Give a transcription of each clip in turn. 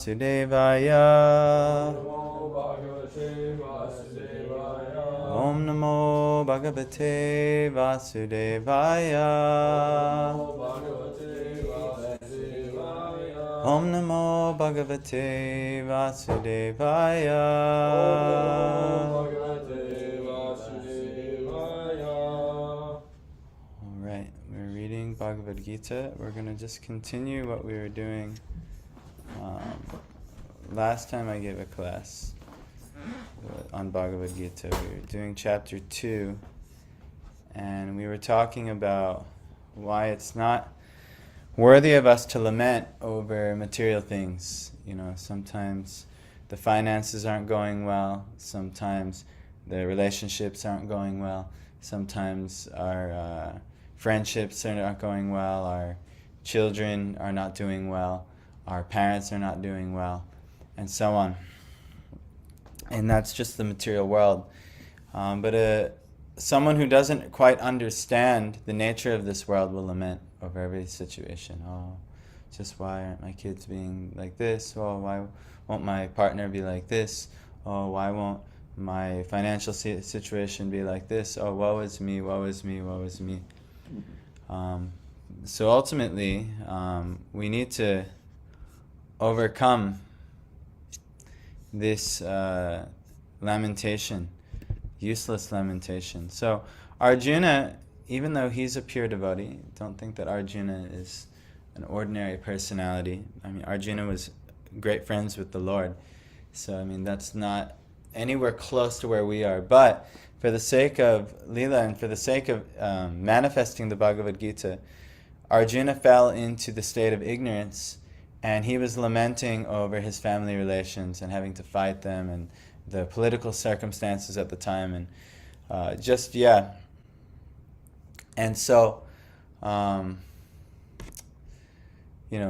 Vasudevaya. Om Namo Bhagavate Vasudevaya. Om Namo Bhagavate Vasudevaya. All right, we're reading Bhagavad Gita. We're going to just continue what we were doing. Last time I gave a class on Bhagavad Gita, we were doing chapter 2, and we were talking about why it's not worthy of us to lament over material things. You know, sometimes the finances aren't going well, sometimes the relationships aren't going well, sometimes our friendships are not going well, our children are not doing well, our parents are not doing well, and so on. And that's just the material world. But someone who doesn't quite understand the nature of this world will lament over every situation. Oh, just why aren't my kids being like this? Oh, why won't my partner be like this? Oh, why won't my financial situation be like this? Oh, woe is me, woe is me, woe is me. So ultimately, we need to overcome this lamentation, useless lamentation. So Arjuna, even though he's a pure devotee, don't think that Arjuna is an ordinary personality. I mean, Arjuna was great friends with the Lord. So, I mean, that's not anywhere close to where we are. But for the sake of Leela and for the sake of manifesting the Bhagavad Gita, Arjuna fell into the state of ignorance, and he was lamenting over his family relations and having to fight them and the political circumstances at the time. And And so,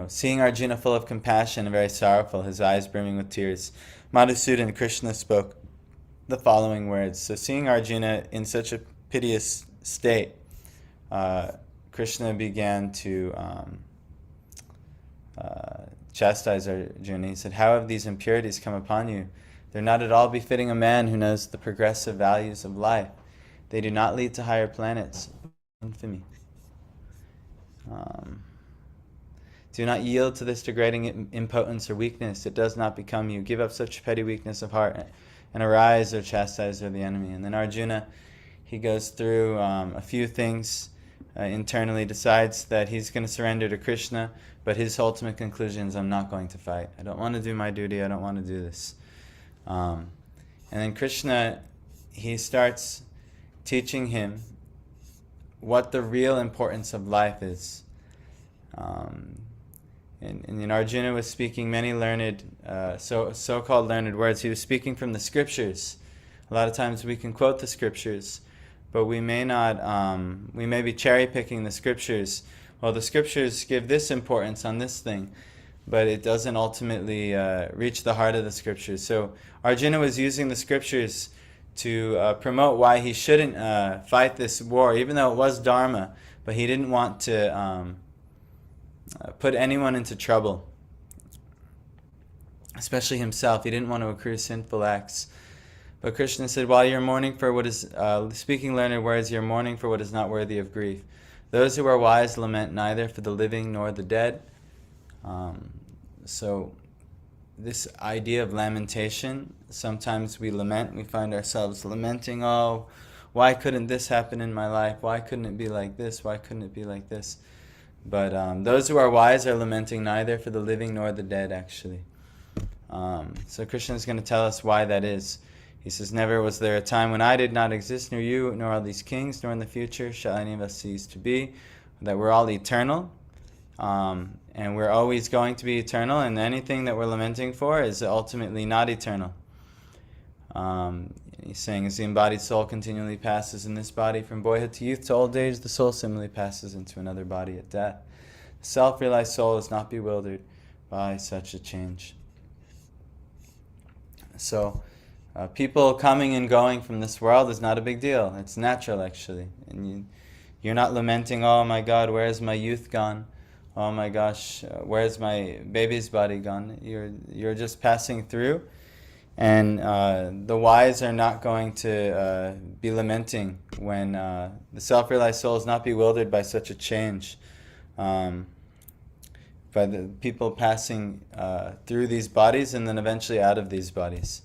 seeing Arjuna full of compassion and very sorrowful, his eyes brimming with tears, Madhusudan, Krishna, spoke the following words. So seeing Arjuna in such a piteous state, Krishna began to chastise Arjuna. He said, "How have these impurities come upon you? They're not at all befitting a man who knows the progressive values of life. They do not lead to higher planets. Infamy. Do not yield to this degrading impotence or weakness. It does not become you. Give up such petty weakness of heart and arise, O chastiser of the enemy." And then Arjuna, he goes through a few things internally, decides that he's going to surrender to Krishna, but his ultimate conclusion is, I'm not going to fight. I don't want to do my duty. I don't want to do this. And then Krishna, he starts teaching him what the real importance of life is. And Arjuna was speaking many learned, so-called learned words. He was speaking from the scriptures. A lot of times we can quote the scriptures, but we may not, we may be cherry-picking the scriptures. Well, the scriptures give this importance on this thing, but it doesn't ultimately reach the heart of the scriptures. So Arjuna was using the scriptures to promote why he shouldn't fight this war, even though it was dharma, but he didn't want to put anyone into trouble, especially himself. He didn't want to accrue sinful acts. But Krishna said, while you're mourning for what is, speaking learned words, you're mourning for what is not worthy of grief. Those who are wise lament neither for the living nor the dead. So this idea of lamentation, sometimes we lament, we find ourselves lamenting, oh, why couldn't this happen in my life? Why couldn't it be like this? Why couldn't it be like this? But those who are wise are lamenting neither for the living nor the dead, actually. So Krishna is going to tell us why that is. He says, never was there a time when I did not exist, nor you, nor all these kings, nor in the future shall any of us cease to be. That we're all eternal, and we're always going to be eternal, and anything that we're lamenting for is ultimately not eternal. He's saying, as the embodied soul continually passes in this body from boyhood to youth to old age, the soul similarly passes into another body at death. The self-realized soul is not bewildered by such a change. So, people coming and going from this world is not a big deal. It's natural, actually. And you're not lamenting, oh my God, where is my youth gone? oh my gosh, where's my baby's body gone? You're just passing through, and the wise are not going to be lamenting when the self-realized soul is not bewildered by such a change, by the people passing through these bodies and then eventually out of these bodies.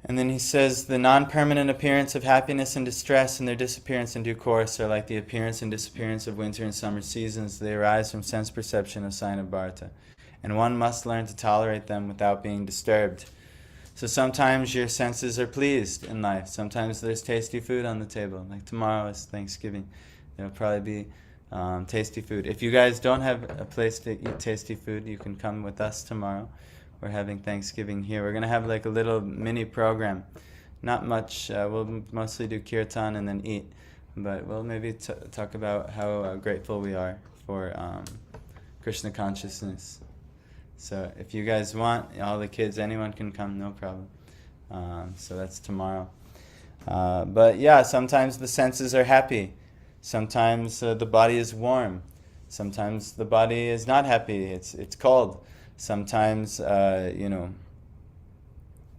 And then he says, the non-permanent appearance of happiness and distress and their disappearance in due course are like the appearance and disappearance of winter and summer seasons. They arise from sense perception of sign of Bharata. And one must learn to tolerate them without being disturbed. So sometimes your senses are pleased in life. Sometimes there's tasty food on the table. Like tomorrow is Thanksgiving. There'll probably be tasty food. If you guys don't have a place to eat tasty food, you can come with us tomorrow. We're having Thanksgiving here. We're going to have like a little mini program. Not much. We'll mostly do kirtan and then eat. But we'll maybe talk about how grateful we are for Krishna consciousness. So if you guys want, all the kids, anyone can come, no problem. So that's tomorrow. But yeah, sometimes the senses are happy. Sometimes the body is warm. Sometimes the body is not happy. It's cold. Sometimes, the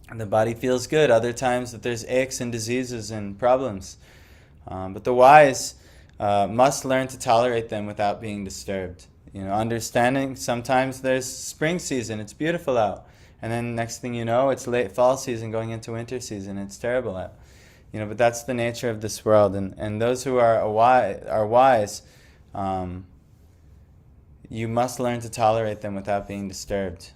body feels good. Other times that there's aches and diseases and problems. But the wise must learn to tolerate them without being disturbed. Understanding sometimes there's spring season, it's beautiful out. And then next thing you know, it's late fall season going into winter season, it's terrible out. But that's the nature of this world. And those who are wise, you must learn to tolerate them without being disturbed.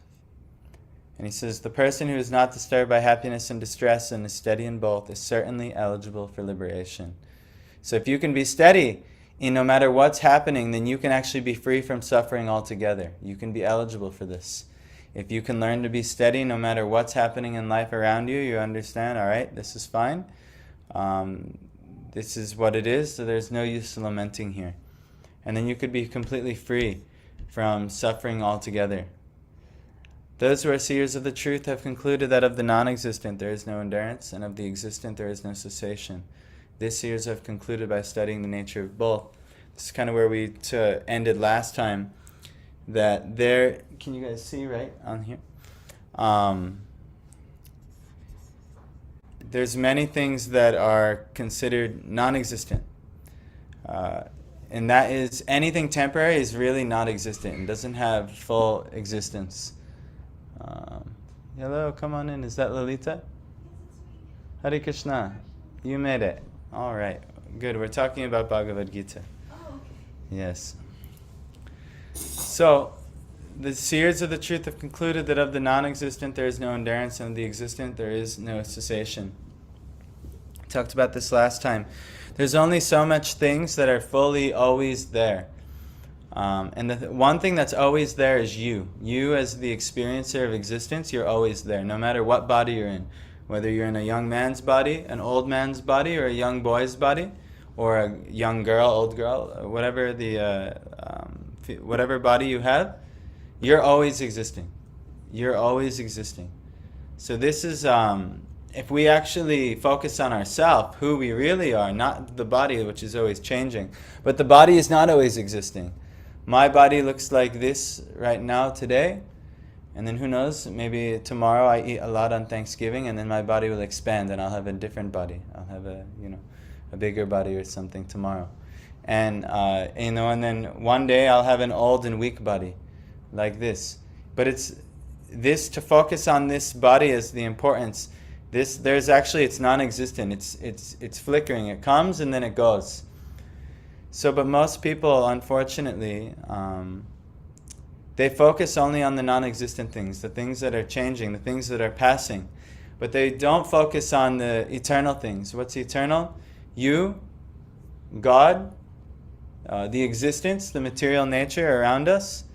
And he says, the person who is not disturbed by happiness and distress and is steady in both is certainly eligible for liberation. So if you can be steady in no matter what's happening, then you can actually be free from suffering altogether. You can be eligible for this. If you can learn to be steady no matter what's happening in life around you, you understand, all right, this is fine. This is what it is, so there's no use in lamenting here. And then you could be completely free from suffering altogether. Those who are seers of the truth have concluded that of the non-existent there is no endurance, and of the existent there is no cessation. This seers have concluded by studying the nature of both. This is kind of where we ended last time, that there, can you guys see right on here? There's many things that are considered non-existent. And that is, anything temporary is really not existent and doesn't have full existence. Hello, come on in. Is that Lalita? Hare Krishna. You made it. All right. Good. We're talking about Bhagavad Gita. Oh, okay. Yes. So, the seers of the truth have concluded that of the non-existent there is no endurance, and of the existent there is no cessation. We talked about this last time. There's only so much things that are fully always there. And the one thing that's always there is you. You as the experiencer of existence, you're always there, no matter what body you're in. Whether you're in a young man's body, an old man's body, or a young boy's body, or a young girl, old girl, or whatever whatever body you have, you're always existing. You're always existing. So this is, if we actually focus on ourselves, who we really are, not the body, which is always changing, but the body is not always existing. My body looks like this right now today, and then who knows, maybe tomorrow I eat a lot on Thanksgiving, and then my body will expand, and I'll have a different body. I'll have a bigger body or something tomorrow. And, and then one day I'll have an old and weak body, like this. But it's this, to focus on this body as the importance. It's non-existent. It's flickering. It comes and then it goes. So, but most people, unfortunately, they focus only on the non-existent things, the things that are changing, the things that are passing. But they don't focus on the eternal things. What's eternal? You, God, the existence, the material nature around us,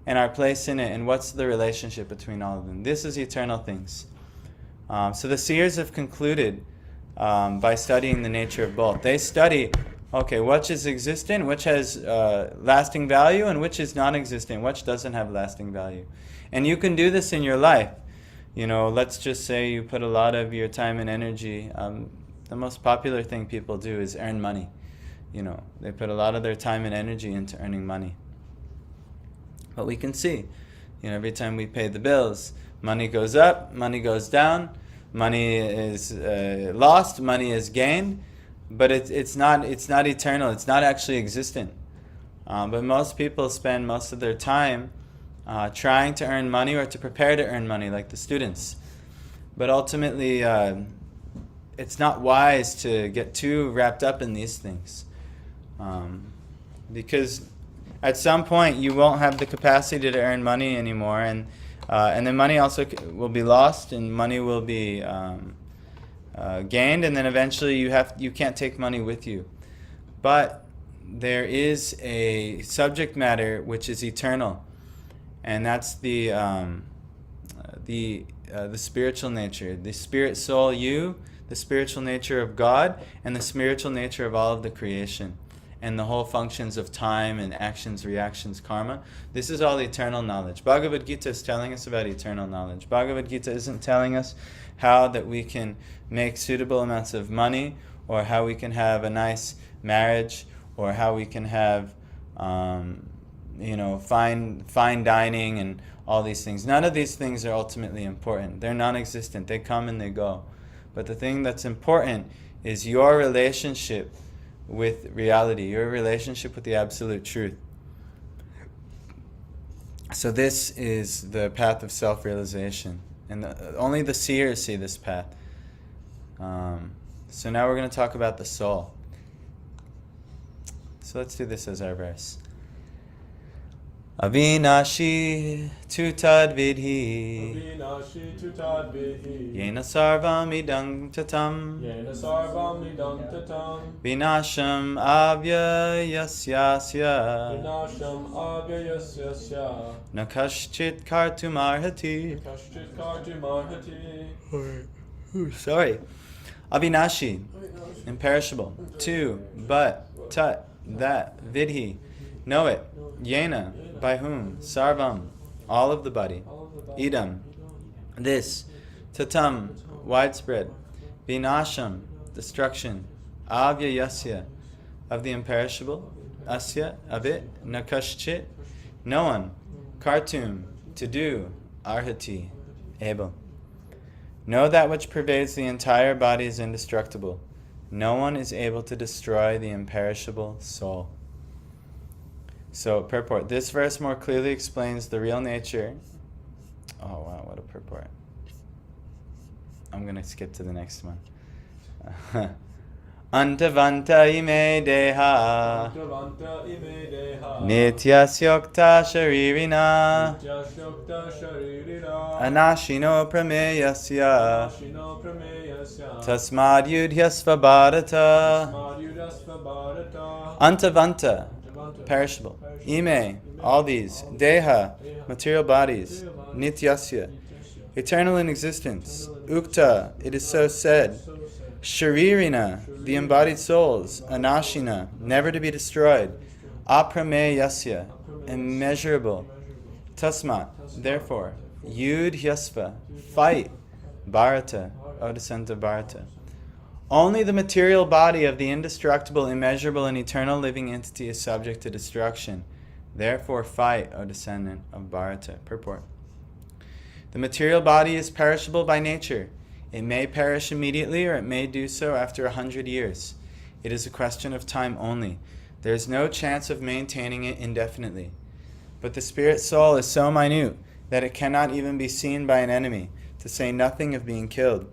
and our place in it, and what's the relationship between all of them. This is eternal things. So the seers have concluded by studying the nature of both. They study, okay, which is existent, which has lasting value, and which is non-existent, which doesn't have lasting value. And you can do this in your life. Let's just say you put a lot of your time and energy. The most popular thing people do is earn money. they put a lot of their time and energy into earning money. But we can see, every time we pay the bills, money goes up, money goes down, money is lost, money is gained, but it's not eternal. It's not actually existent. But most people spend most of their time trying to earn money or to prepare to earn money, like the students. But ultimately, it's not wise to get too wrapped up in these things, because at some point you won't have the capacity to earn money anymore, and then money also will be lost, and money will be gained, and then eventually you can't take money with you. But there is a subject matter which is eternal, and that's the spiritual nature, the spirit soul, the spiritual nature of God, and the spiritual nature of all of the creation, and the whole functions of time and actions, reactions, karma. This is all eternal knowledge. Bhagavad Gita is telling us about eternal knowledge. Bhagavad Gita isn't telling us how that we can make suitable amounts of money, or how we can have a nice marriage, or how we can have fine dining and all these things. None of these things are ultimately important. They're non-existent. They come and they go. But the thing that's important is your relationship with reality, your relationship with the absolute truth. So this is the path of self-realization. And only the seers see this path. So now we're going to talk about the soul. So let's do this as our verse. Avinashi tutad vidhi Yena sarvam idang tatam Vinasham avyayasyasya Nakaschit kartumarhati. Sorry. Avinashi, imperishable. Tu, but, tat, that, vidhi, know it. Yena, by whom? Sarvam, all of the body. Idam, this. Tatam, widespread. Vinasham, destruction. Avyayasya, of the imperishable. Asya, of it. Nakaschit, no one. Kartum, to do. Arhati, able. Know that which pervades the entire body is indestructible. No one is able to destroy the imperishable soul. So, purport. This verse more clearly explains the real nature. Oh, wow, what a purport. I'm going to skip to the next one. Antavanta ime deha Nityasyokta sharirina Anashino prameyasya Tasmad yudhyasva bharata Antavanta, perishable. Ime, all these. Deha, material bodies. Nityasya, eternal in existence. Ukta, it is so said. Sharirina, the embodied souls. Anashina, never to be destroyed. Aprameyasya, immeasurable. Tasmat, therefore. Yud hyasva, fight. Bharata, O descendant of Bharata. Only the material body of the indestructible, immeasurable, and eternal living entity is subject to destruction. Therefore fight, O descendant of Bharata. Purport. The material body is perishable by nature. It may perish immediately, or it may do so after 100 years. It is a question of time only. There is no chance of maintaining it indefinitely. But the spirit soul is so minute that it cannot even be seen by an enemy, to say nothing of being killed.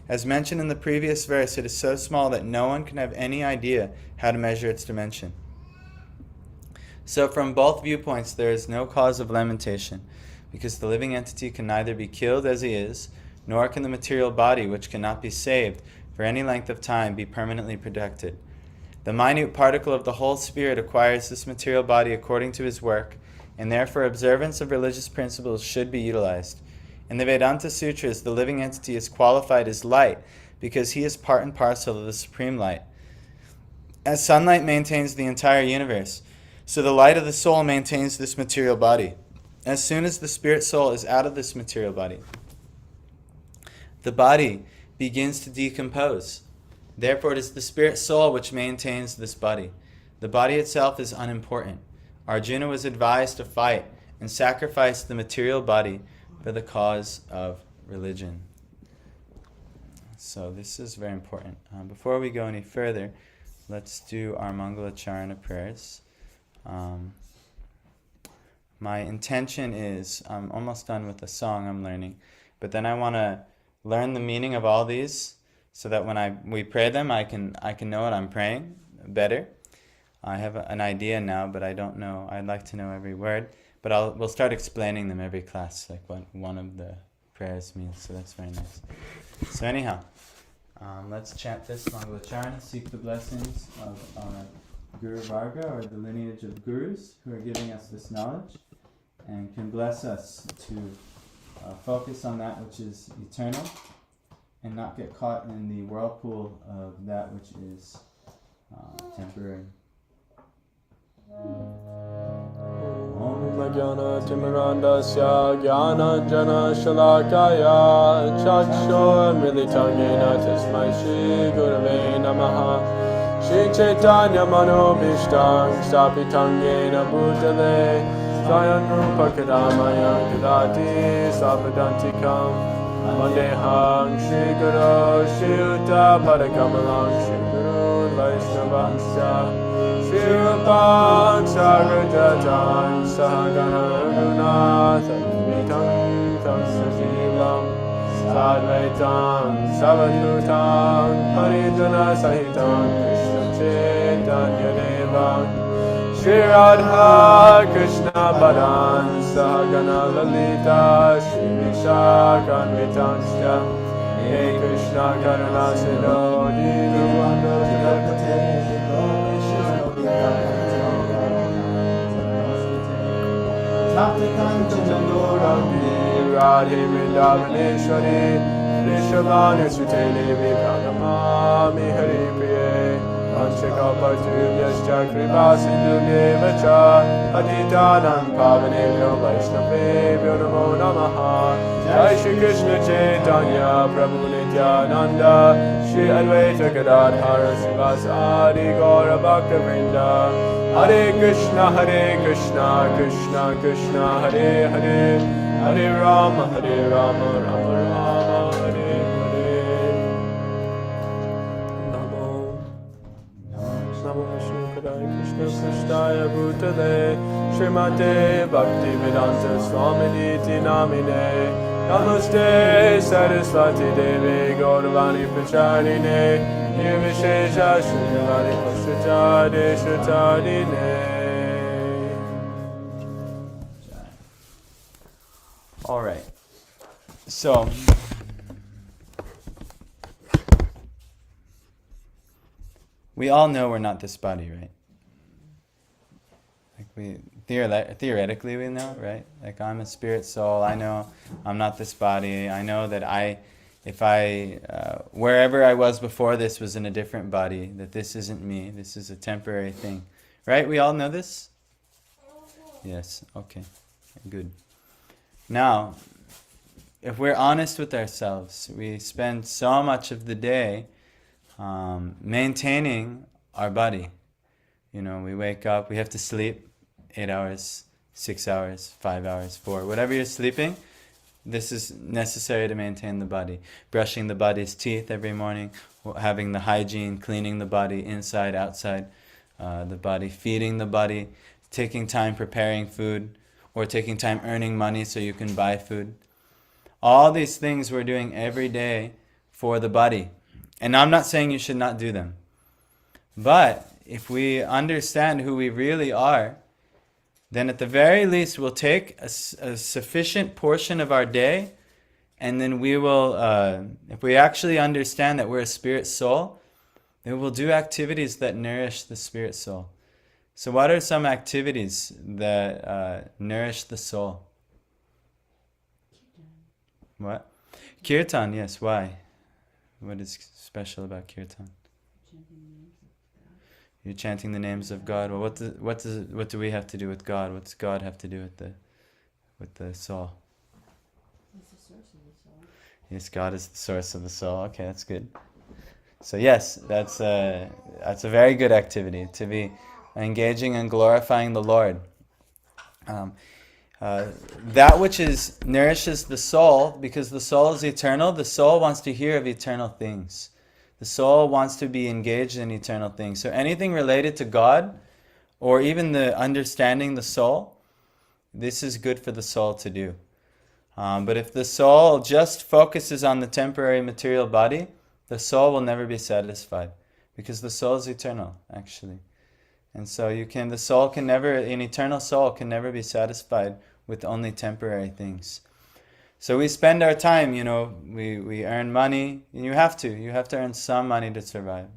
As mentioned in the previous verse, it is so small that no one can have any idea how to measure its dimension. So from both viewpoints, there is no cause of lamentation, because the living entity can neither be killed as he is, nor can the material body, which cannot be saved for any length of time, be permanently protected. The minute particle of the whole spirit acquires this material body according to his work, and therefore observance of religious principles should be utilized. In the Vedanta Sutras, the living entity is qualified as light because he is part and parcel of the supreme light. As sunlight maintains the entire universe, so the light of the soul maintains this material body. As soon as the spirit soul is out of this material body, the body begins to decompose. Therefore it is the spirit soul which maintains this body. The body itself is unimportant. Arjuna was advised to fight and sacrifice the material body for the cause of religion. So this is very important. Before we go any further, let's do our Mangalacharana prayers. My intention is, I'm almost done with the song I'm learning, but then I want to learn the meaning of all these so that when we pray them, I can know what I'm praying better. I have an idea now, but I don't know. I'd like to know every word, but we'll start explaining them every class, like what one of the prayers means. So that's very nice. So anyhow, let's chant this Mangalacharana, seek the blessings of Guru Varga, or the lineage of gurus who are giving us this knowledge and can bless us to focus on that which is eternal and not get caught in the whirlpool of that which is temporary. Om Jnana Timirandasya Jnana Jana Shalakaya Chakshur Militangena Tasmai Shri Gurave Namaha Shri Chaitanya Manobhishtam Stapitangena Bhutale Swayan Rupa Kadamaya Kadati Sapadantikam Vandeham Shri Guru Shri Uta Padakamalam Shri Guru Vaishnavansya Shri Rupam Sagrajatam Sahagana Raghunath Vitam Tam Sajivam Sadvaitam Savadhutam Harijana Sahitam Krishna Chaitanya Devam Shri Radha Krishna Badan Sahagana Lalita Shri Vishakhanvitansya He Krishna Karuna Sindhu Dinu Jagapate Taptakanta Jandorambi Radhe Vrindavaneshwari Rishabhanu Sutele Vipranamami Hari Priye Vanshakapatyubhyascha Kripa Sindhubhyevacha Patitanam Pavanebhyo Vaishnavebhyo Namo Namaha Jai Shri Krishna Chaitanya Prabhu Nityananda Shri Advaita Gadadhara Sivasadi Gaura Bhakta Vrinda Hare Krishna Krishna Krishna Hare Hare Hare Rama Rama Rama Hare Hare Namo Vishnu Padaya Krishna Krishnaya Bhutale Srimate Bhaktivedanta Swami Niti Namine Namaste Saraswati Devi Gauravani Pracharine Nirvishesha Shunyavani Pashtachade Shatadine. Alright, so we all know we're not this body, right? Like theoretically we know, right? Like I'm a spirit soul, I know I'm not this body, I know that if I wherever I was before this was in a different body, that this isn't me, this is a temporary thing. Right? We all know this? Yes, okay, good. Now, if we're honest with ourselves, we spend so much of the day maintaining our body. You know, we wake up, we have to sleep 8 hours, 6 hours, 5 hours, 4, whatever you're sleeping. This is necessary to maintain the body. Brushing the body's teeth every morning, having the hygiene, cleaning the body inside, outside the body, feeding the body, taking time preparing food, or taking time earning money so you can buy food. All these things we're doing every day for the body. And I'm not saying you should not do them. But if we understand who we really are, then at the very least we'll take a sufficient portion of our day, and then we will, if we actually understand that we're a spirit soul, then we'll do activities that nourish the spirit soul. So what are some activities that nourish the soul? What? Kirtan, yes. Why? What is special about kirtan? You're chanting the names of God. Well, what do we have to do with God? What does God have to do with the soul? He's the source of the soul. Yes, God is the source of the soul. Okay, that's good. So yes, that's a very good activity, to be engaging and glorifying the Lord. That which nourishes the soul, because the soul is eternal, the soul wants to hear of eternal things. The soul wants to be engaged in eternal things. So anything related to God, or even the understanding the soul, this is good for the soul to do. But if the soul just focuses on the temporary material body, the soul will never be satisfied, because the soul is eternal, actually. And so an eternal soul can never be satisfied with only temporary things. So we spend our time, we earn money, and you have to earn some money to survive.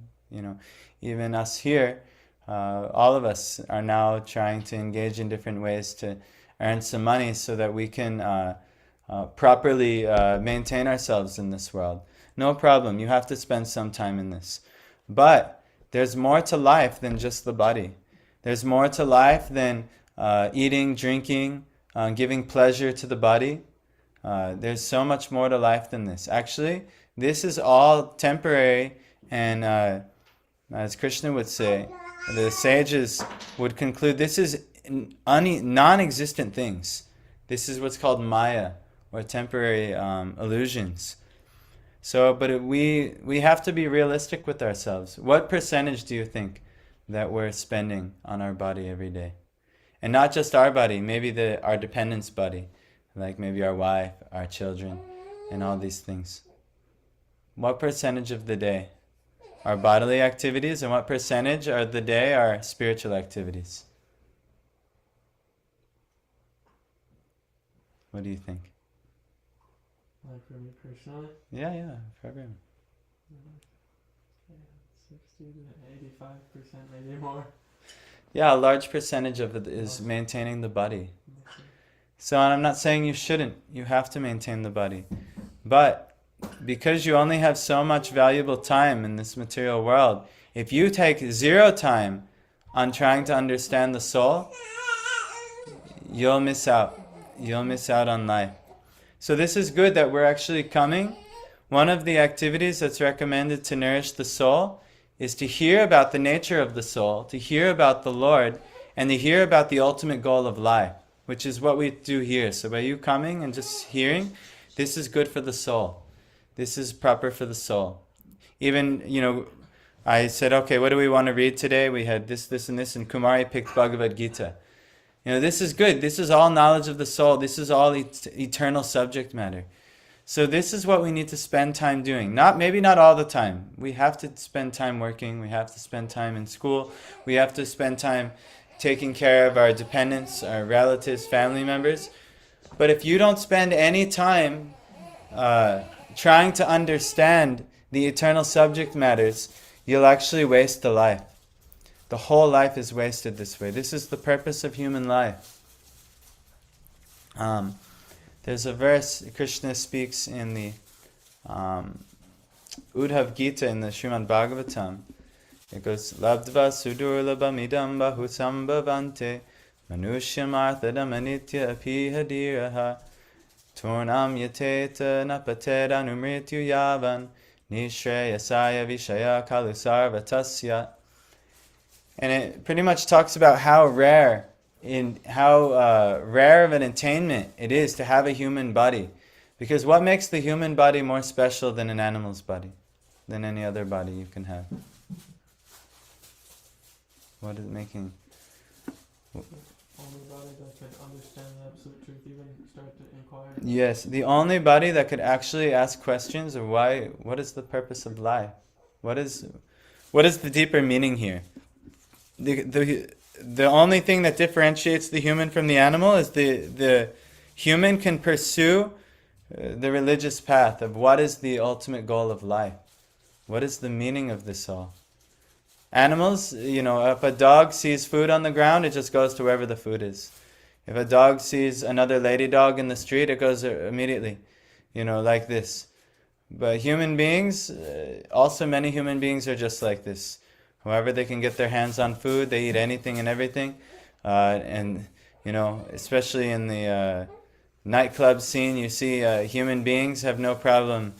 Even us here, all of us are now trying to engage in different ways to earn some money so that we can properly maintain ourselves in this world. No problem, you have to spend some time in this. But there's more to life than just the body. There's more to life than eating, drinking, giving pleasure to the body. There's so much more to life than this. Actually, this is all temporary, and as Krishna would say, the sages would conclude this is non-existent things. This is what's called Maya, or temporary illusions. So, but we have to be realistic with ourselves. What percentage do you think that we're spending on our body every day? And not just our body, maybe our dependent's body, like maybe our wife, our children, and all these things. What percentage of the day are bodily activities, and what percentage of the day are spiritual activities? What do you think? Like for me personally? Yeah, for everyone. 60 to 85%, maybe more. Yeah, a large percentage of it is maintaining the body. So I'm not saying you shouldn't. You have to maintain the body. But because you only have so much valuable time in this material world, if you take zero time on trying to understand the soul, you'll miss out. You'll miss out on life. So this is good that we're actually coming. One of the activities that's recommended to nourish the soul is to hear about the nature of the soul, to hear about the Lord, and to hear about the ultimate goal of life, which is what we do here. So by you coming and just hearing, this is good for the soul. This is proper for the soul. Even, I said, okay, what do we want to read today? We had this, and this, and Kumari picked Bhagavad Gita. This is good. This is all knowledge of the soul. This is all eternal subject matter. So this is what we need to spend time doing. Maybe not all the time. We have to spend time working. We have to spend time in school. We have to spend time taking care of our dependents, our relatives, family members. But if you don't spend any time trying to understand the eternal subject matters, you'll actually waste the life. The whole life is wasted this way. This is the purpose of human life. There's a verse Krishna speaks in the Uddhav Gita in the Srimad Bhagavatam. It goes, Labdva sudurlabam idam bahutam bhavante manushyam arthadam anitya apihadiraha turnam yateta napated anumrityu yavan nishreyasaya vishaya kalusarvatasya. And it pretty much talks about how rare of an attainment it is to have a human body. Because what makes the human body more special than an animal's body, than any other body you can have? What is it making? Only body that can understand the absolute truth, even start to inquire. Yes, the only body that could actually ask questions of what is the purpose of life? What is the deeper meaning here? The only thing that differentiates the human from the animal is the human can pursue the religious path of what is the ultimate goal of life. What is the meaning of this all? Animals, if a dog sees food on the ground, it just goes to wherever the food is. If a dog sees another lady dog in the street, it goes immediately, like this. But human beings, also many human beings are just like this. However they can get their hands on food, they eat anything and everything. And, especially in the nightclub scene, you see human beings have no problem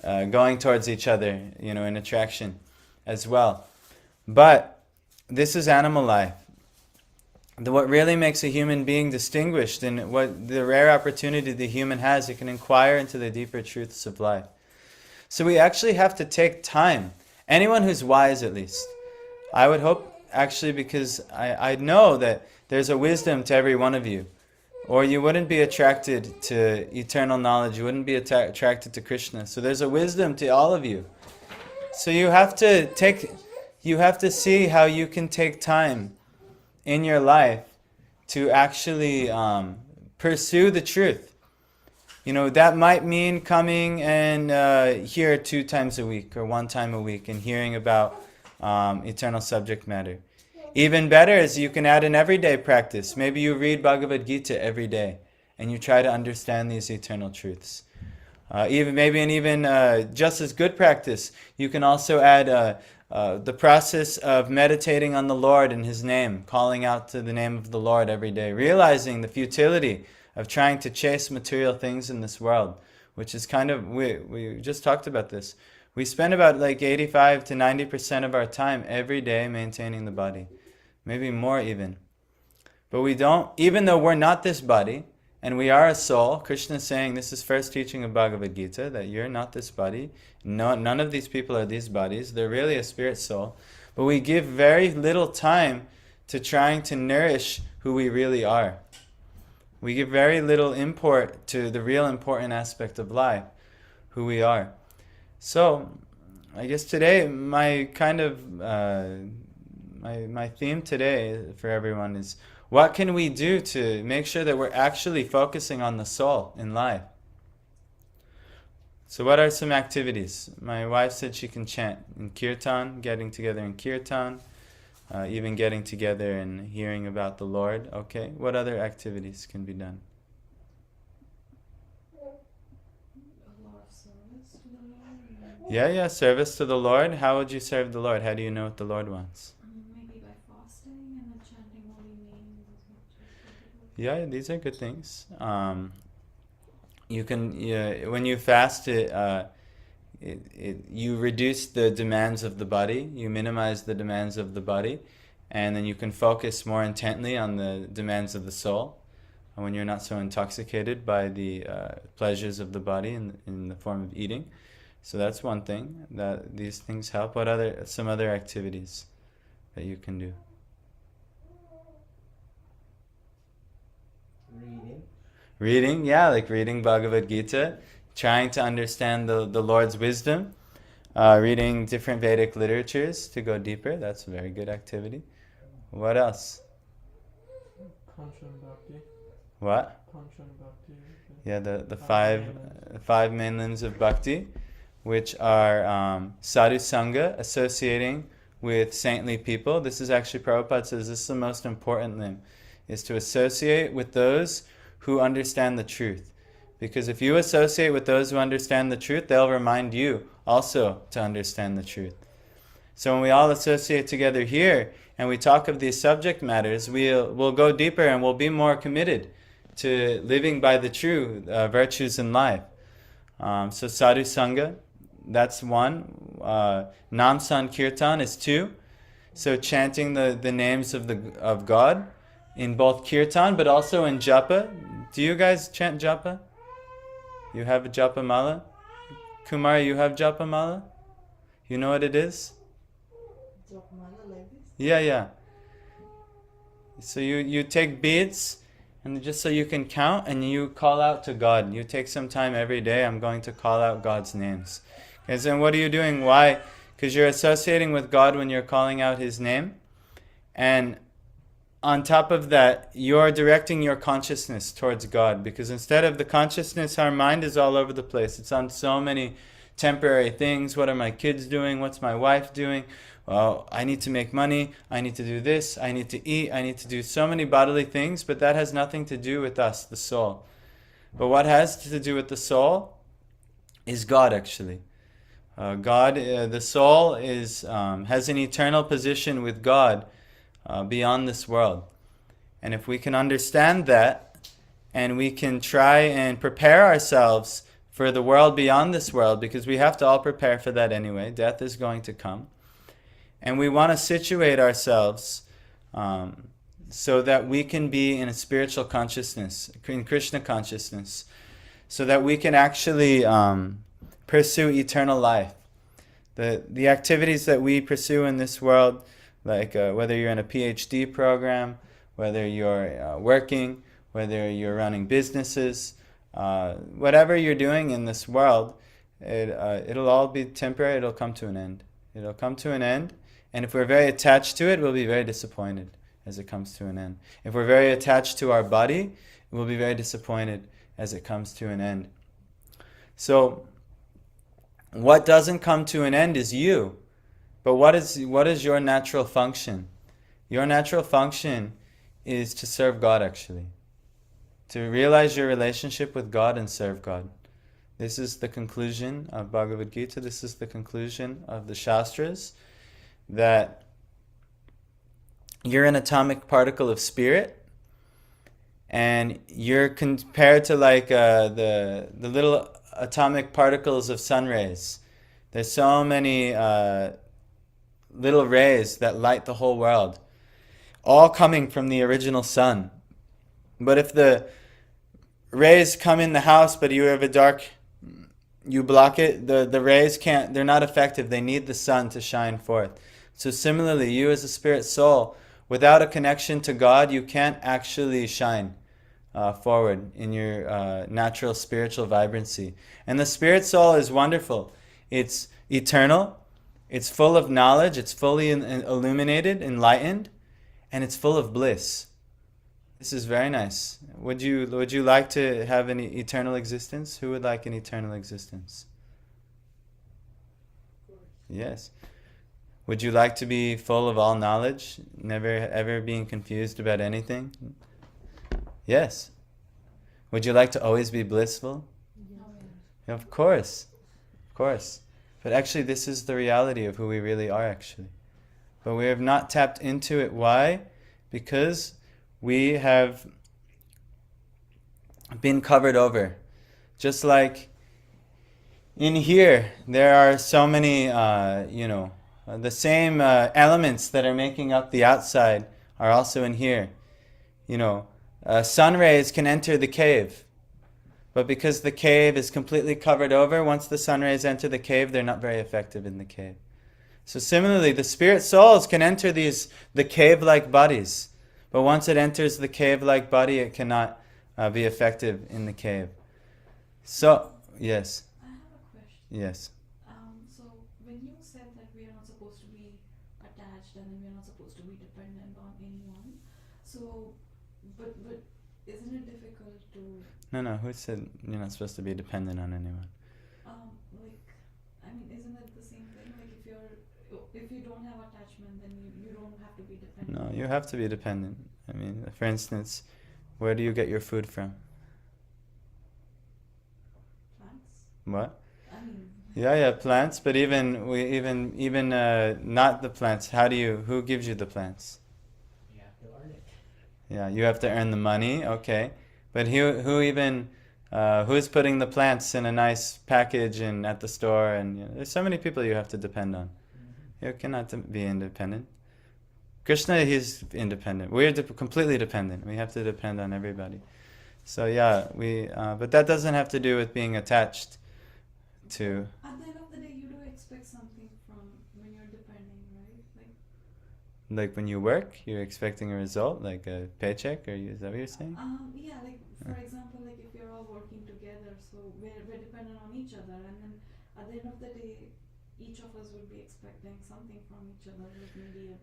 going towards each other, in attraction as well. But this is animal life. What really makes a human being distinguished, and what the rare opportunity the human has, it can inquire into the deeper truths of life. So we actually have to take time. Anyone who's wise, at least. I would hope, actually, because I know that there's a wisdom to every one of you. Or you wouldn't be attracted to eternal knowledge. You wouldn't be attracted to Krishna. So there's a wisdom to all of you. So you have to see how you can take time in your life to actually pursue the truth. That might mean coming and here 2 times a week or 1 time a week and hearing about eternal subject matter. Even better is you can add an everyday practice. Maybe you read Bhagavad Gita every day and you try to understand these eternal truths. Even just as good practice, you can also add the process of meditating on the Lord and His name, calling out to the name of the Lord every day, realizing the futility of trying to chase material things in this world, which is we just talked about this. We spend about 85 to 90% of our time every day maintaining the body, maybe more even. But we don't, even though we're not this body, and we are a soul. Krishna is saying, this is first teaching of Bhagavad Gita, that you're not this body. No, none of these people are these bodies. They're really a spirit soul. But we give very little time to trying to nourish who we really are. We give very little import to the real important aspect of life, who we are. So, I guess today, my theme today for everyone is, what can we do to make sure that we're actually focusing on the soul in life? So what are some activities? My wife said she can chant in kirtan, getting together in kirtan, even getting together and hearing about the Lord. Okay, what other activities can be done? A lot of service to the Lord. Yeah, service to the Lord. How would you serve the Lord? How do you know what the Lord wants? Maybe by fasting and then chanting holy names as much as possible. Yeah, these are good things. You can, when you fast, you reduce the demands of the body, you minimize the demands of the body, and then you can focus more intently on the demands of the soul when you're not so intoxicated by the pleasures of the body in the form of eating. So that's one thing, that these things help. What some other activities that you can do? Reading, yeah, like reading Bhagavad Gita, trying to understand the Lord's wisdom, reading different Vedic literatures to go deeper. That's a very good activity. What else? Panchan Bhakti. What? Panchan Bhakti. Yeah, the five main limbs of bhakti, which are sadhu sangha, associating with saintly people. This is actually, Prabhupada says, this is the most important limb, is to associate with those who understand the truth. Because if you associate with those who understand the truth, they'll remind you also to understand the truth. So when we all associate together here and we talk of these subject matters, we'll go deeper and we'll be more committed to living by the true virtues in life. So sadhu sangha, that's one. Nam Sankirtan is 2. So chanting the names of God in both kirtan but also in japa. Do you guys chant japa? You have a japa mala? Kumar, you have japa mala? You know what it is? Japa mala like this? Yeah. So you take beads, and just so you can count, and you call out to God. You take some time every day. I'm going to call out God's names. Okay, so what are you doing? Why? Because you're associating with God when you're calling out His name. And on top of that, you're directing your consciousness towards God. Because instead of the consciousness, our mind is all over the place. It's on so many temporary things. What are my kids doing? What's my wife doing? Well, I need to make money. I need to do this. I need to eat. I need to do so many bodily things. But that has nothing to do with us, the soul. But what has to do with the soul is God, actually. God, the soul has an eternal position with God beyond this world. And if we can understand that, and we can try and prepare ourselves for the world beyond this world, because we have to all prepare for that anyway. Death is going to come. And we want to situate ourselves so that we can be in a spiritual consciousness, in Krishna consciousness, so that we can actually pursue eternal life. The activities that we pursue in this world, like whether you're in a PhD program, whether you're working, whether you're running businesses, whatever you're doing in this world, it'll all be temporary. It'll come to an end. It'll come to an end. And if we're very attached to it, we'll be very disappointed as it comes to an end. If we're very attached to our body, we'll be very disappointed as it comes to an end. So, what doesn't come to an end is you. But what is your natural function? Your natural function is to serve God, actually. To realize your relationship with God and serve God. This is the conclusion of Bhagavad Gita. This is the conclusion of the Shastras. That you're an atomic particle of spirit, and you're compared to like the little atomic particles of sun rays. There's so many little rays that light the whole world, all coming from the original sun. But if the rays come in the house, but you have a dark, you block it, the rays can't, they're not effective. They need the sun to shine forth. So similarly, you as a spirit soul, without a connection to God, you can't actually shine forward in your natural spiritual vibrancy. And the spirit soul is wonderful. It's eternal. It's full of knowledge. It's fully illuminated, enlightened, and it's full of bliss. This is very nice. Would you like to have an eternal existence? Who would like an eternal existence? Yes. Would you like to be full of all knowledge, never ever being confused about anything? Yes. Would you like to always be blissful? No. Of course. Of course. But actually, this is the reality of who we really are, actually. But we have not tapped into it. Why? Because we have been covered over. Just like in here, there are so many, the same elements that are making up the outside are also in here. Sun rays can enter the cave. But because the cave is completely covered over, once the sun rays enter the cave, they're not very effective in the cave. So similarly, the spirit souls can enter the cave-like bodies. But once it enters the cave-like body, it cannot be effective in the cave. So, yes. I have a question. Yes. So when you said that we are not supposed to be attached and then we are not supposed to be dependent on anyone, so but isn't it difficult to No, who said you're not supposed to be dependent on anyone? isn't it the same thing? Like if you don't have attachment, then you don't have to be dependent. No, you have to be dependent. For instance, where do you get your food from? Plants? What? Yeah, plants. But even not the plants. Who gives you the plants? You have to earn it. Yeah, you have to earn the money. Okay, but who's putting the plants in a nice package and at the store? And there's so many people you have to depend on. Mm-hmm. You cannot be independent. Krishna, he's independent. We're completely dependent. We have to depend on everybody. So yeah, but that doesn't have to do with being attached to. At the end of the day, you do expect something from when you're depending, right? Like when you work, you're expecting a result, like a paycheck, is that what you're saying? Yeah, for example, if you're all working together, so we're dependent on each other, and then at the end of the day, each of us would be expecting something from each other, like maybe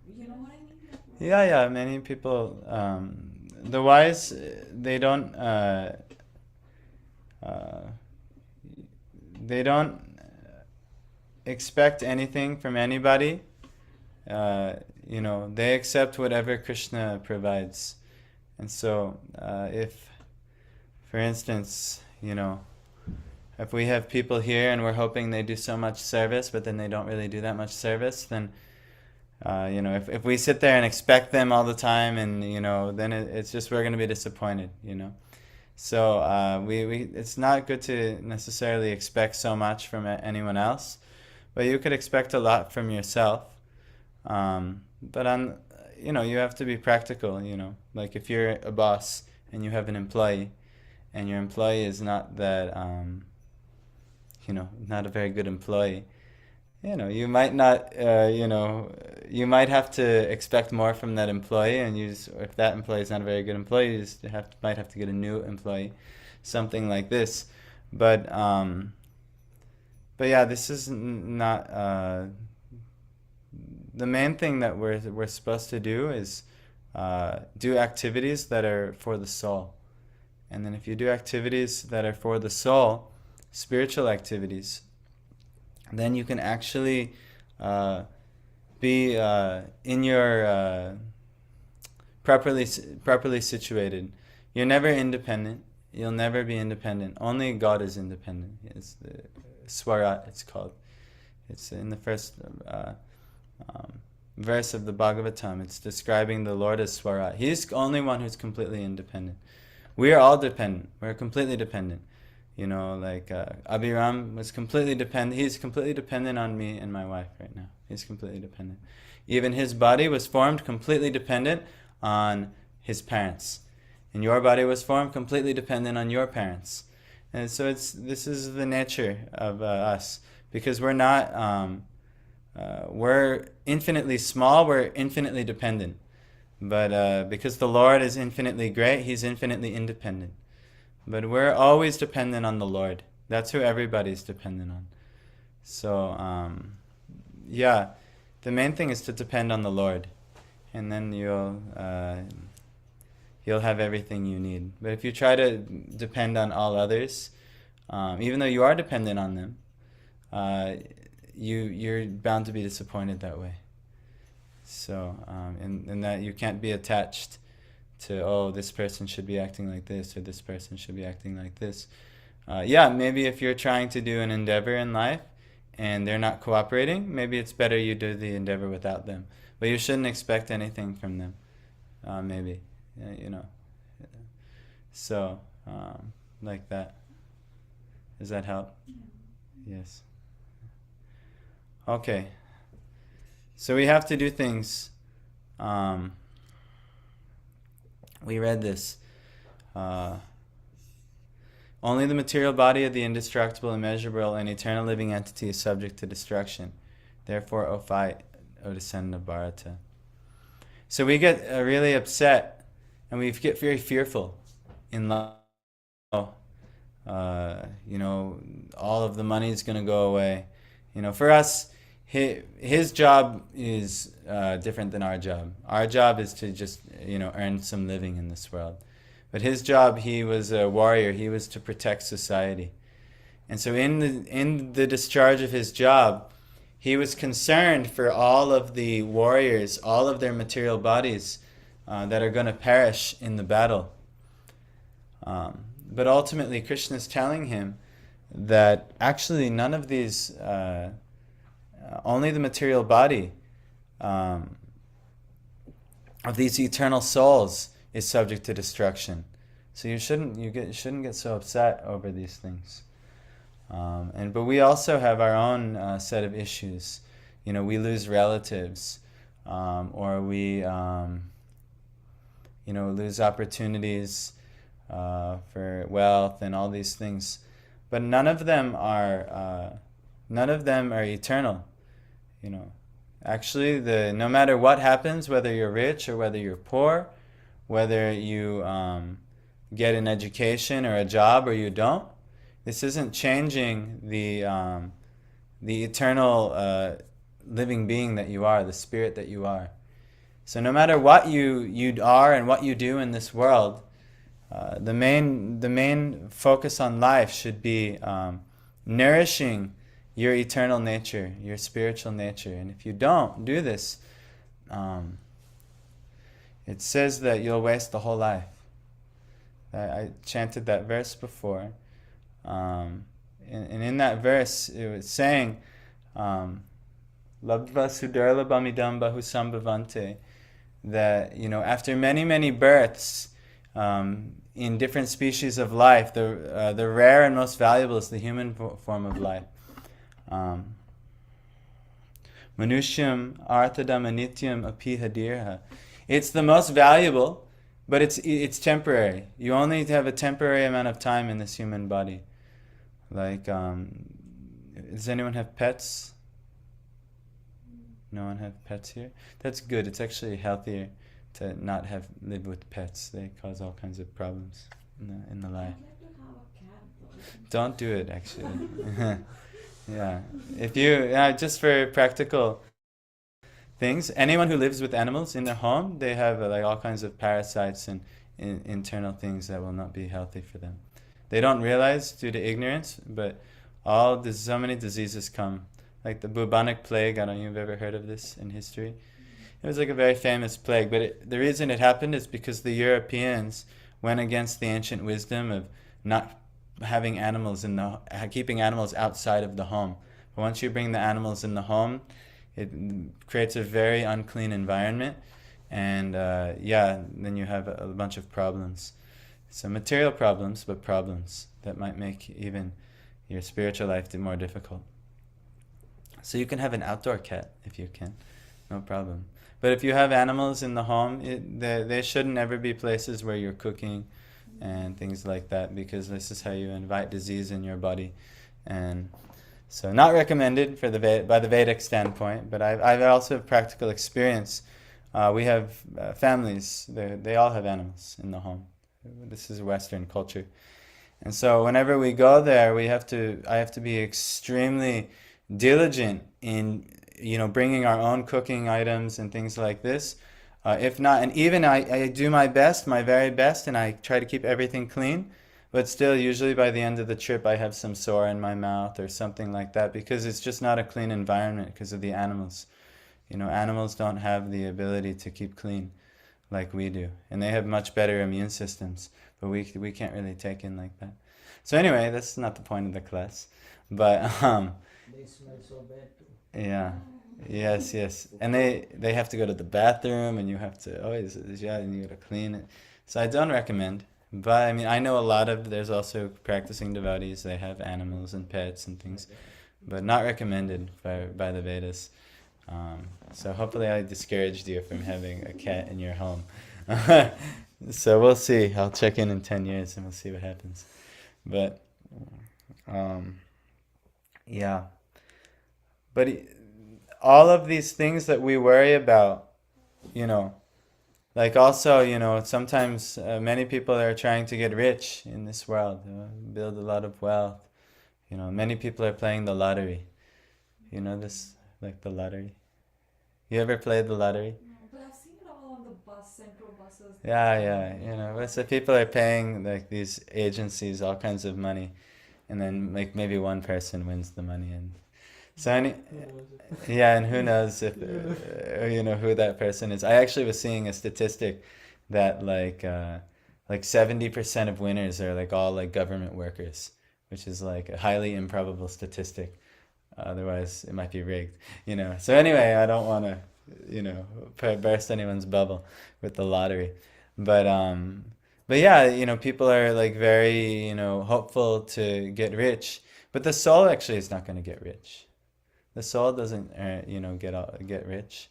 you know what I mean? Yeah. Many people, the wise, they don't expect anything from anybody. They accept whatever Krishna provides. And so, if, for instance, if we have people here and we're hoping they do so much service, but then they don't really do that much service, then, if we sit there and expect them all the time, and, then it's just, we're going to be disappointed, So it's not good to necessarily expect so much from anyone else, but you could expect a lot from yourself. But you have to be practical. Like if you're a boss and you have an employee, and your employee is not that, not a very good employee. You might not, you might have to expect more from that employee, and if that employee is not a very good employee, you just might have to get a new employee, something like this. But yeah, this is not the main thing that we're supposed to do is do activities that are for the soul, and then if you do activities that are for the soul, spiritual activities, then you can actually be in your properly situated. You're never independent. You'll never be independent. Only God is independent. It's the Swarat, it's called. It's in the first verse of the Bhagavatam. It's describing the Lord as Swarat. He's the only one who's completely independent. We are all dependent. We're completely dependent. Like Abhiram was completely dependent. He's completely dependent on me and my wife right now. He's completely dependent. Even his body was formed completely dependent on his parents. And your body was formed completely dependent on your parents. And so this is the nature of us. Because we're not, we're infinitely small, we're infinitely dependent. But because the Lord is infinitely great, He's infinitely independent. But we're always dependent on the Lord. That's who everybody's dependent on. So, yeah, the main thing is to depend on the Lord. And then you'll have everything you need. But if you try to depend on all others, even though you are dependent on them, you're bound to be disappointed that way. So, and that you can't be attached to, this person should be acting like this, or this person should be acting like this. Yeah, maybe if you're trying to do an endeavor in life and they're not cooperating, maybe it's better you do the endeavor without them. But you shouldn't expect anything from them, maybe, So, like that. Does that help? Yeah. Yes. Okay. So we have to do things. We read this. Only the material body of the indestructible, immeasurable, and eternal living entity is subject to destruction. Therefore, O fight, O descendant of Bharata. So we get really upset, and we get very fearful in life. All of the money is going to go away. For us, his job is different than our job. Our job is to just, earn some living in this world. But his job, he was a warrior. He was to protect society. And so in the discharge of his job, he was concerned for all of the warriors, all of their material bodies that are going to perish in the battle. But ultimately, Krishna is telling him that actually none of these, only the material body of these eternal souls is subject to destruction. So you shouldn't get so upset over these things. But we also have our own set of issues. We lose relatives, or we lose opportunities for wealth and all these things. But none of them are eternal. Actually, no matter what happens, whether you're rich or whether you're poor, whether you get an education or a job or you don't, this isn't changing the eternal living being that you are, the spirit that you are. So no matter what you are and what you do in this world, the main focus on life should be nourishing your eternal nature, your spiritual nature. And if you don't do this, it says that you'll waste the whole life. I chanted that verse before. And in that verse, it was saying, Labdva sudarlabhamidam bahusambhavante, that, after many, many births, in different species of life, the rare and most valuable is the human form of life. Manusham arthadam anityam apihadirha. It's the most valuable, but it's temporary. You only have a temporary amount of time in this human body. Like, does anyone have pets? No one have pets here? That's good. It's actually healthier to not live with pets. They cause all kinds of problems in the life. I'd like to have a cat though. Don't do it, actually. Yeah. If you, just for practical things, anyone who lives with animals in their home, they have like all kinds of parasites and internal things that will not be healthy for them. They don't realize due to ignorance, but so many diseases come. Like the bubonic plague, I don't know if you've ever heard of this in history. It was like a very famous plague, but the reason it happened is because the Europeans went against the ancient wisdom of not having animals keeping animals outside of the home. But once you bring the animals in the home, it creates a very unclean environment, and then you have a bunch of problems. So material problems, but problems that might make even your spiritual life more difficult. So you can have an outdoor cat if you can, no problem. But if you have animals in the home, they shouldn't ever be places where you're cooking and things like that, because this is how you invite disease in your body. And so not recommended by the Vedic standpoint, but I've also have practical experience. We have families, they all have animals in the home. This is Western culture. And so whenever we go there, I have to be extremely diligent in bringing our own cooking items and things like this. If not, and even I do my very best, and I try to keep everything clean, but still usually by the end of the trip I have some sore in my mouth or something like that, because it's just not a clean environment because of the animals. Animals don't have the ability to keep clean like we do, and they have much better immune systems, but we can't really take in like that. So anyway, that's not the point of the class, but They smell so bad too. yeah. Yes. And they have to go to the bathroom, and you have to always, and you gotta clean it. So I don't recommend. But I mean, I know there's also practicing devotees, they have animals and pets and things, but not recommended by the Vedas. So hopefully I discouraged you from having a cat in your home. So we'll see. I'll check in 10 years and we'll see what happens. But, yeah. But all of these things that we worry about, like also, sometimes many people are trying to get rich in this world, build a lot of wealth. Many people are playing the lottery. You know this, like the lottery? You ever played the lottery? No, but I've seen it all on the central buses. Yeah. So people are paying like these agencies all kinds of money, and then like maybe one person wins the money, and so and who knows if who that person is. I actually was seeing a statistic that like 70% of winners are like all like government workers, which is like a highly improbable statistic. Otherwise, it might be rigged, So anyway, I don't want to, burst anyone's bubble with the lottery, but yeah, people are like very, hopeful to get rich, but the soul actually is not going to get rich. The soul doesn't, get rich.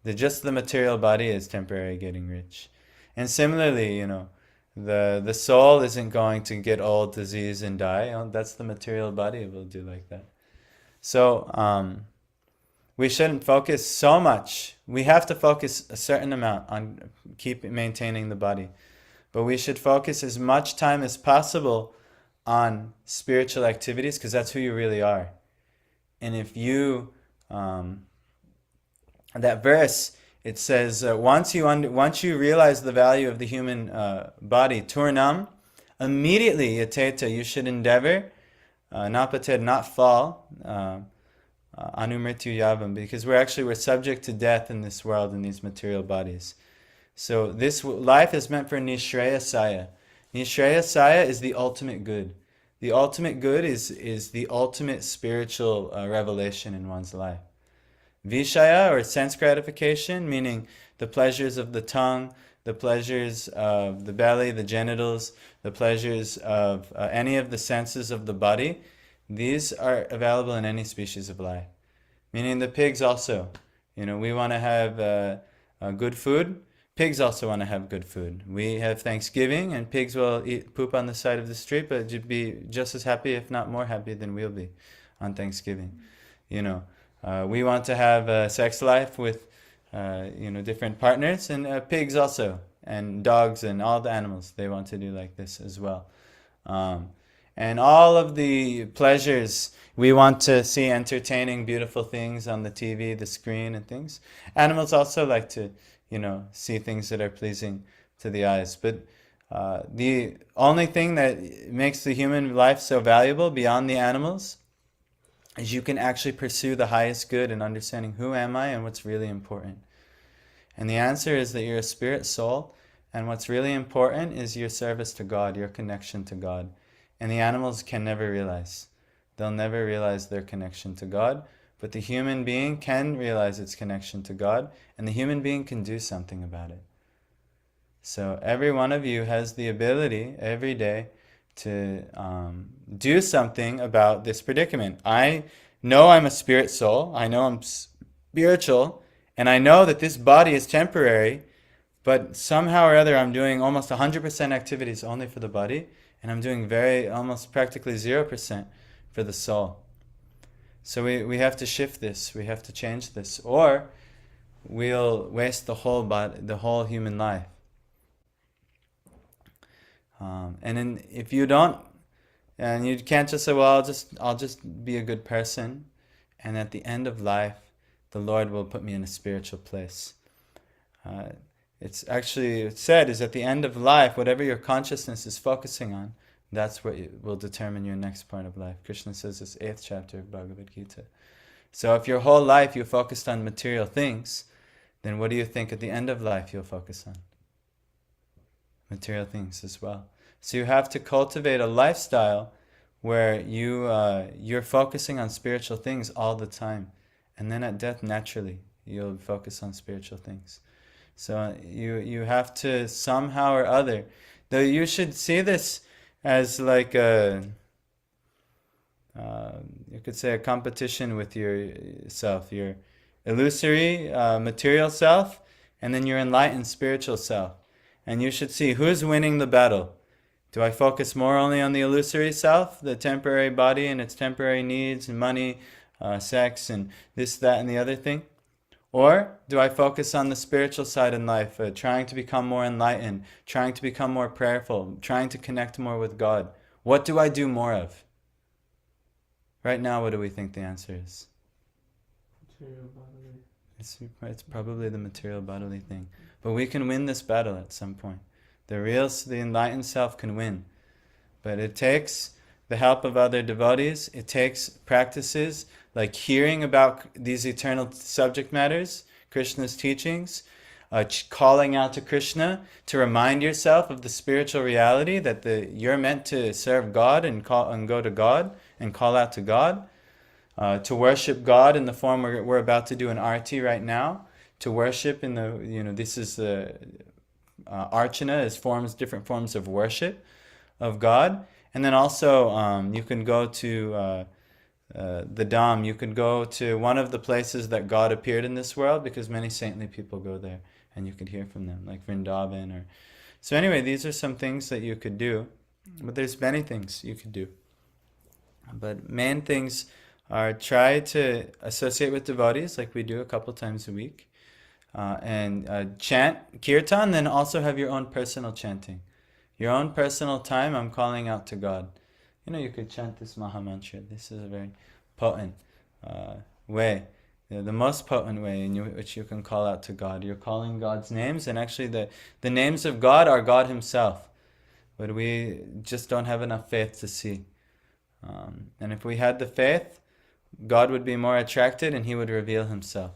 Just the material body is temporary getting rich, and similarly, the soul isn't going to get old, disease, and die. That's the material body will do like that. So we shouldn't focus so much. We have to focus a certain amount on maintaining the body. But we should focus as much time as possible on spiritual activities, because that's who you really are. And if you, that verse, it says, once you realize the value of the human body, turnam, immediately yateta, you should endeavor, napated, not fall, anumrityu yavam, because we're subject to death in this world, in these material bodies. So this life is meant for nishreyasaya. Nishreyasaya is the ultimate good. The ultimate good is the ultimate spiritual revelation in one's life. Vishaya, or sense gratification, meaning the pleasures of the tongue, the pleasures of the belly, the genitals, the pleasures of any of the senses of the body, these are available in any species of life. Meaning the pigs also. We want to have good food. Pigs also want to have good food. We have Thanksgiving, and pigs will eat poop on the side of the street, but you'd be just as happy, if not more happy, than we'll be on Thanksgiving. We want to have a sex life with, different partners, and pigs also, and dogs, and all the animals. They want to do like this as well. And all of the pleasures, we want to see entertaining, beautiful things on the TV, the screen, and things. Animals also like to, see things that are pleasing to the eyes. But the only thing that makes the human life so valuable beyond the animals is you can actually pursue the highest good in understanding who am I and what's really important. And the answer is that you're a spirit soul, and what's really important is your service to God, your connection to God. And the animals can never realize. They'll never realize their connection to God. But the human being can realize its connection to God, and the human being can do something about it. So every one of you has the ability every day to do something about this predicament. I know I'm a spirit soul. I know I'm spiritual. And I know that this body is temporary, but somehow or other I'm doing almost 100% activities only for the body, and I'm doing almost practically 0% for the soul. So we have to shift this. We have to change this, or we'll waste the whole body, the whole human life. If you don't, and you can't just say, well, I'll just be a good person, and at the end of life, the Lord will put me in a spiritual place. It's said is at the end of life, whatever your consciousness is focusing on, that's what will determine your next point of life. Krishna says this 8th chapter of Bhagavad Gita. So if your whole life you focused on material things, then what do you think at the end of life you'll focus on? Material things as well. So you have to cultivate a lifestyle where you're focusing on spiritual things all the time. And then at death, naturally, you'll focus on spiritual things. So you have to somehow or other, though you should see this as like you could say a competition with yourself, your illusory material self, and then your enlightened spiritual self. And you should see who's winning the battle. Do I focus more only on the illusory self, the temporary body and its temporary needs and money, sex and this, that, and the other thing? Or do I focus on the spiritual side in life, trying to become more enlightened, trying to become more prayerful, trying to connect more with God? What do I do more of? Right now, what do we think the answer is? Material bodily. It's probably the material bodily thing. But we can win this battle at some point. The enlightened self can win. But it takes the help of other devotees. It takes practices like hearing about these eternal subject matters, Krishna's teachings, calling out to Krishna to remind yourself of the spiritual reality that you're meant to serve God and go to God and call out to God, to worship God in the form we're about to do an arati right now, to worship in this is the archana is different forms of worship of God. And then also you can go to the Dham, you could go to one of the places that God appeared in this world, because many saintly people go there and you could hear from them, like Vrindavan. So anyway, these are some things that you could do, but there's many things you could do. But main things are try to associate with devotees like we do a couple times a week, and chant kirtan, then also have your own personal chanting. Your own personal time, I'm calling out to God. You could chant this Mahamantra. This is a very potent way, the most potent way in which you can call out to God. You're calling God's names, and actually the names of God are God Himself. But we just don't have enough faith to see. And if we had the faith, God would be more attracted and He would reveal Himself.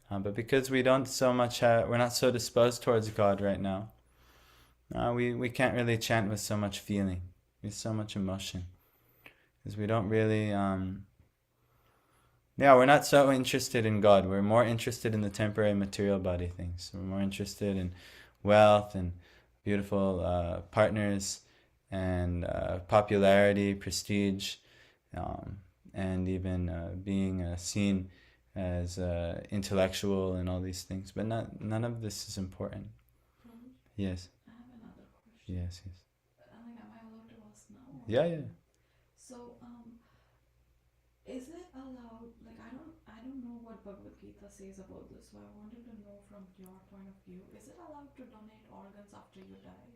But because we don't we're not so disposed towards God right now, we can't really chant with so much feeling. With so much emotion, because we don't really we're not so interested in God. We're more interested in the temporary material body things. We're more interested in wealth and beautiful partners and popularity, prestige, and even being seen as intellectual and all these things. But none of this is important. Yes. I have another question. Yes. Like, am I allowed to ask now? Yeah. So, is it allowed? Like, I don't know what Bhagavad Gita says about this, so I wanted to know from your point of view. Is it allowed to donate organs after you die?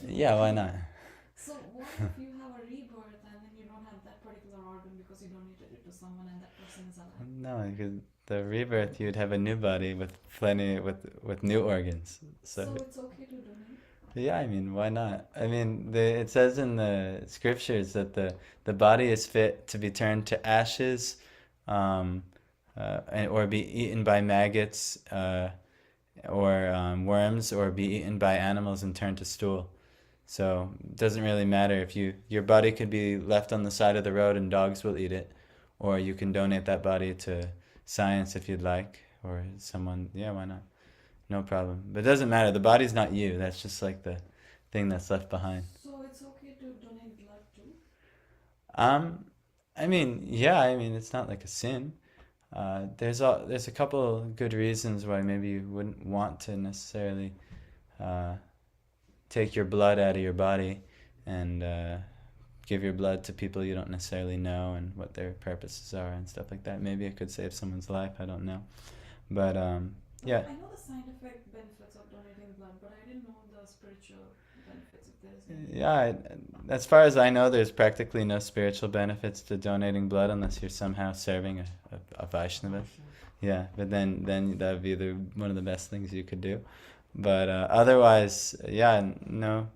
Yeah, why not? So, what if you have a rebirth and then you don't have that particular organ because you donated it to someone and that person is alive? No, because the rebirth, you'd have a new body with plenty with new organs. So it's okay to donate? Yeah, I mean, why not? I mean, it says in the scriptures that the body is fit to be turned to ashes, or be eaten by maggots, or worms, or be eaten by animals and turned to stool. So it doesn't really matter if your body could be left on the side of the road and dogs will eat it, or you can donate that body to science if you'd like, or someone. Yeah, why not? No problem. But it doesn't matter. The body's not you. That's just like the thing that's left behind. So it's okay to donate blood too? I mean, yeah. I mean, it's not like a sin. There's a couple good reasons why maybe you wouldn't want to necessarily take your blood out of your body and give your blood to people you don't necessarily know and what their purposes are and stuff like that. Maybe it could save someone's life. I don't know. But yeah. I know the scientific benefits of donating blood, but I didn't know the spiritual benefits if there's any. Yeah, as far as I know, there's practically no spiritual benefits to donating blood unless you're somehow serving a Vaishnava. Yeah, but then that would be one of the best things you could do. But otherwise, yeah, no.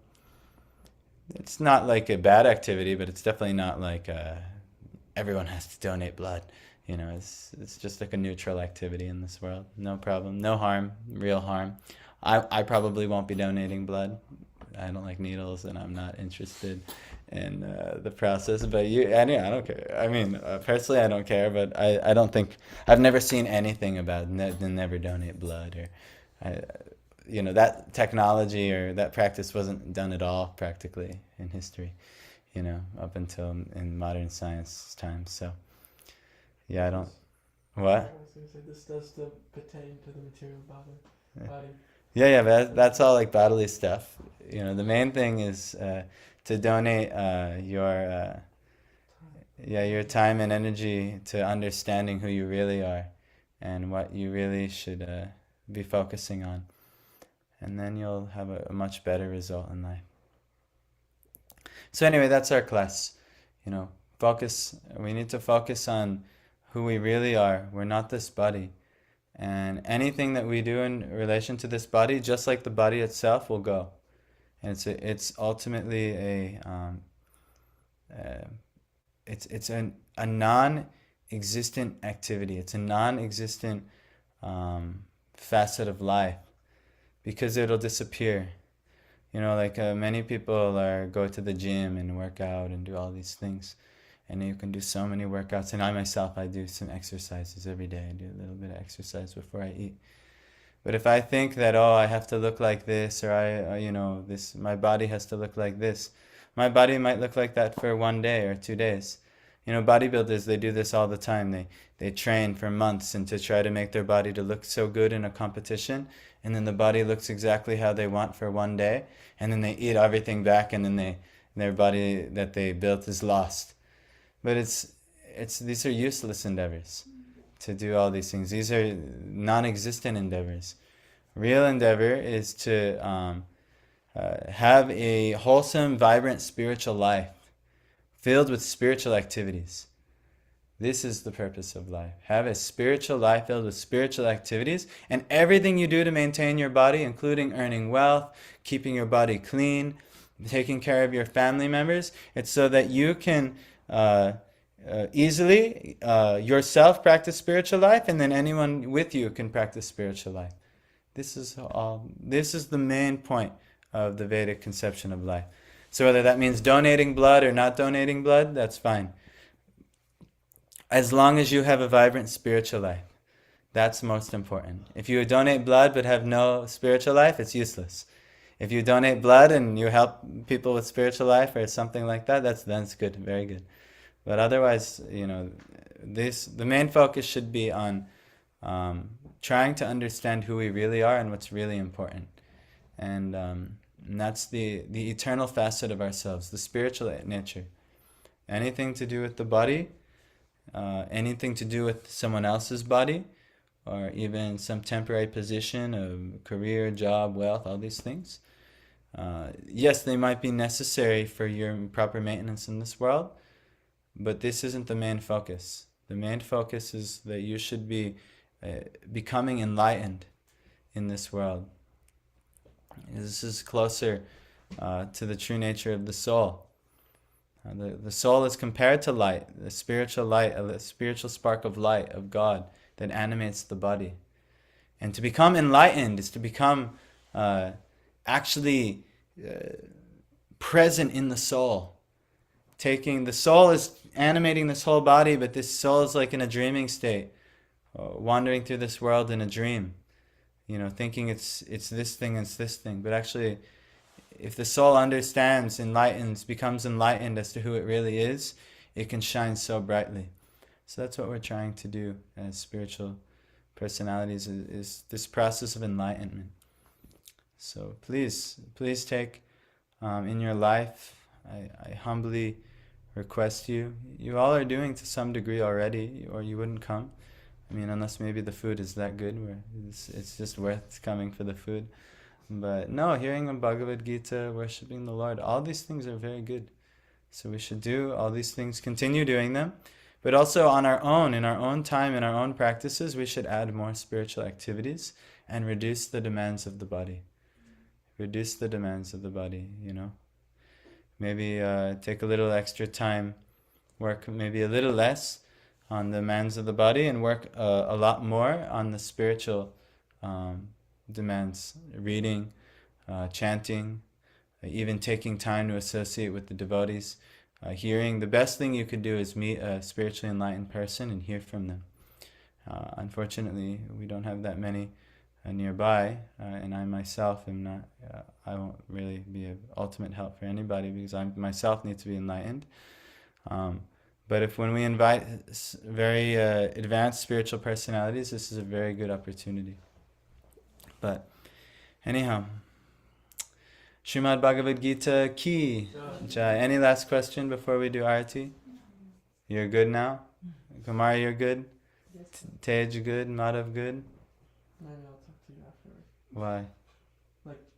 It's not like a bad activity, but it's definitely not like everyone has to donate blood. You know, it's just like a neutral activity in this world. No problem, no harm, real harm. I probably won't be donating blood. I don't like needles, and I'm not interested in the process. But anyway, I don't care. I mean, personally, I don't care. But I don't think I've never seen anything about never donate blood or. That technology or that practice wasn't done at all practically in history, up until in modern science times. So, yeah, I don't. What? I was going to say this does pertain to the material body. Yeah, but that's all like bodily stuff. The main thing is to donate your time and energy to understanding who you really are and what you really should be focusing on. And then you'll have a much better result in life. So anyway, that's our class. We need to focus on who we really are. We're not this body. And anything that we do in relation to this body, just like the body itself, will go. And it's ultimately it's a non-existent activity. It's a non-existent facet of life. Because it'll disappear. Many people go to the gym and work out and do all these things. And you can do so many workouts. And I myself, I do some exercises every day. I do a little bit of exercise before I eat. But if I think that, I have to look like this, or my body has to look like this, my body might look like that for 1 day or 2 days. Bodybuilders, they do this all the time. They train for months and to try to make their body to look so good in a competition. And then the body looks exactly how they want for 1 day. And then they eat everything back, and then their body that they built is lost. But these are useless endeavors to do all these things. These are non-existent endeavors. Real endeavor is to have a wholesome, vibrant spiritual life filled with spiritual activities. This is the purpose of life. Have a spiritual life filled with spiritual activities, and everything you do to maintain your body, including earning wealth, keeping your body clean, taking care of your family members, it's so that you can easily yourself practice spiritual life, and then anyone with you can practice spiritual life. This is the main point of the Vedic conception of life. So whether that means donating blood or not donating blood, that's fine. As long as you have a vibrant spiritual life. That's most important. If you donate blood but have no spiritual life, it's useless. If you donate blood and you help people with spiritual life or something like that, that's good, very good. But otherwise, the main focus should be on trying to understand who we really are and what's really important. And that's the eternal facet of ourselves, the spiritual nature. Anything to do with the body, anything to do with someone else's body, or even some temporary position of career, job, wealth, all these things. Yes, they might be necessary for your proper maintenance in this world, but this isn't the main focus. The main focus is that you should be becoming enlightened in this world. This is closer to the true nature of the soul. The soul is compared to light, the spiritual light, a spiritual spark of light of God that animates the body. And to become enlightened is to become actually present in the soul. The soul is animating this whole body, but this soul is like in a dreaming state, wandering through this world in a dream, thinking it's this thing, it's this thing. But actually, if the soul understands, enlightens, becomes enlightened as to who it really is, it can shine so brightly. So that's what we're trying to do as spiritual personalities, is this process of enlightenment. So please take in your life, I humbly request you all are doing to some degree already, or you wouldn't come. I mean, unless maybe the food is that good where it's just worth coming for the food. But no, hearing a Bhagavad Gita, worshipping the Lord, all these things are very good. So we should do all these things, continue doing them. But also on our own, in our own time, in our own practices, we should add more spiritual activities and reduce the demands of the body. Reduce the demands of the body, Maybe take a little extra time, work maybe a little less on the demands of the body and work a lot more on the spiritual demands. Reading, chanting, even taking time to associate with the devotees. Hearing, the best thing you could do is meet a spiritually enlightened person and hear from them. Unfortunately, we don't have that many nearby, and I myself am not, I won't really be of ultimate help for anybody because I myself need to be enlightened. But when we invite very advanced spiritual personalities, this is a very good opportunity. But anyhow, Srimad Bhagavad Gita ki jai. Any last question before we do Arati? You're good now? Kumar, you're good? Yes. Tej good? Madhav good? Maybe I'll talk to you afterwards. Why?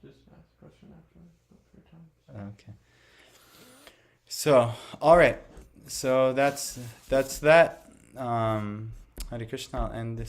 Just ask a question after your time. Okay. So, all right. So that's that. Hare Krishna. I'll end this.